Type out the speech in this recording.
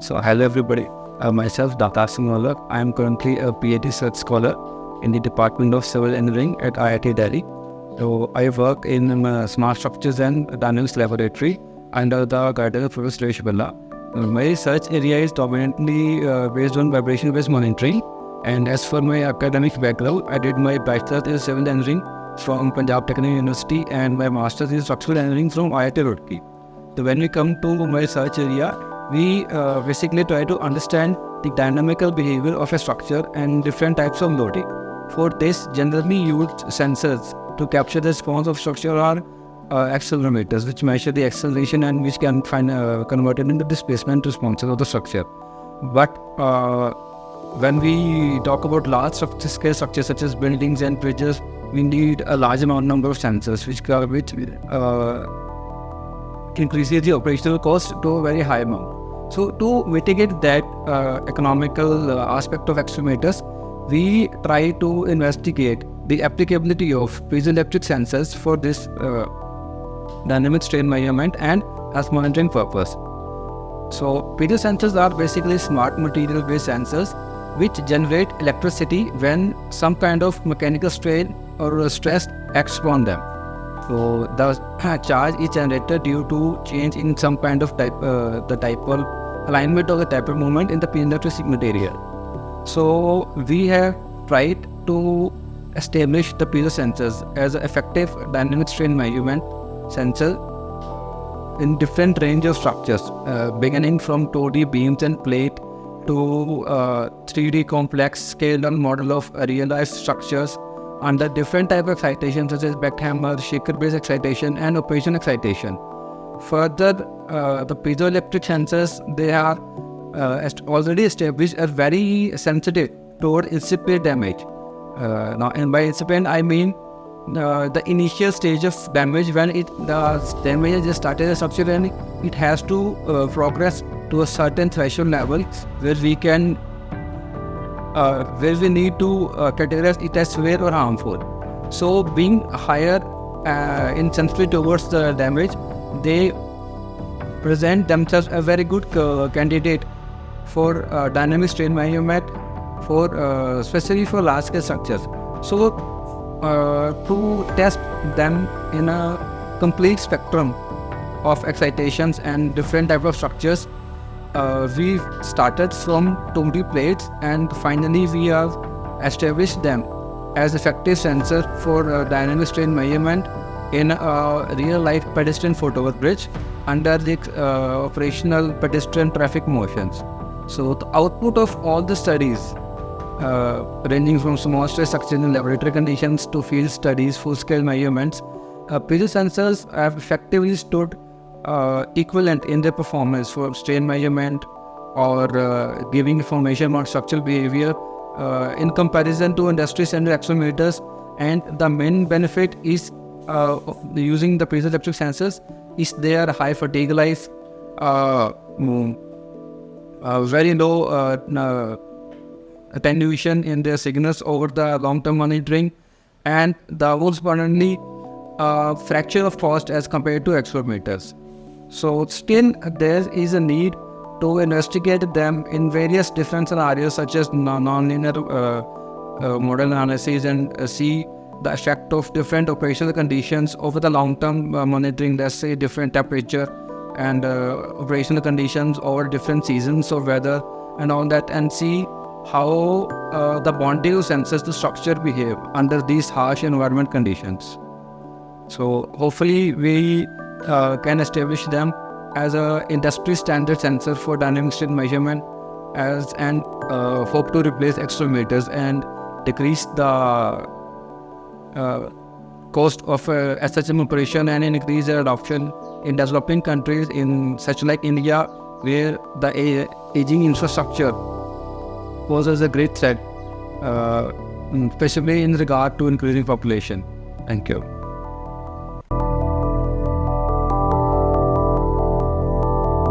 So hello everybody, myself Dattar Singh Aulakh. I am currently a PhD research scholar in the Department of Civil Engineering at IIT Delhi. So I work in Smart Structures and Dynamics Laboratory under the guidance of Professor Suresh Bella. My research area is dominantly based on vibration-based monitoring, and as for my academic background, I did my bachelor's in civil engineering from Punjab Technical University and my master's in structural engineering from IIT Roorkee. So when we come to my research area, we basically try to understand the dynamical behavior of a structure and different types of loading. For this, generally used sensors to capture the response of structure are accelerometers, which measure the acceleration and which can find converted into displacement responses of the structure. But when we talk about large scale structures such as buildings and bridges, we need a large number of sensors, which increases the operational cost to a very high amount. So to mitigate that economical aspect of accelerometers, we try to investigate the applicability of piezoelectric sensors for this dynamic strain measurement and as monitoring purpose. So piezo sensors are basically smart material based sensors which generate electricity when some kind of mechanical strain or stress acts upon them. So the charge is generated due to change in some kind of the dipole alignment of the dipole moment in the piezoelectric material. So we have tried to establish the piezo sensors as an effective dynamic strain measurement sensor in different range of structures, beginning from 2D beams and plate to 3D complex scaled down model of realized structures under different type of excitation such as backhammer, shaker-based excitation and operation excitation. Further, the piezoelectric sensors, they are already established are very sensitive toward incipient damage. Now, and by incipient I mean the initial stage of damage when the damage has just started a structure and it has to progress to a certain threshold level where we can where we need to categorize it as severe or harmful. So being higher in sensitivity towards the damage, they present themselves a very good candidate for dynamic strain measurement for especially for large scale structures. So to test them in a complete spectrum of excitations and different type of structures, we started from 2D plates and finally we have established them as effective sensor for dynamic strain measurement in a real life pedestrian footover bridge under the operational pedestrian traffic motions. So the output of all the studies ranging from small scale structures in laboratory conditions to field studies, full scale measurements, piezo sensors have effectively stood equivalent in their performance for strain measurement or giving information about structural behavior in comparison to industry standard accelerometers. And the main benefit is using the piezoelectric sensors is their high fatigue life, very low attenuation in their signals over the long-term monitoring, and the most importantly, fraction of cost as compared to accelerometers. So still there is a need to investigate them in various different scenarios such as non-linear modal analysis and see the effect of different operational conditions over the long-term monitoring, let's say different temperature and operational conditions over different seasons of weather and all that, and see how the bonding of sensors to structure behave under these harsh environment conditions. So hopefully we can establish them as a industry standard sensor for dynamic strain measurement and hope to replace accelerometers and decrease the cost of SHM operation and increase their adoption in developing countries in such like India, where the aging infrastructure poses a great threat, especially in regard to increasing population. Thank you.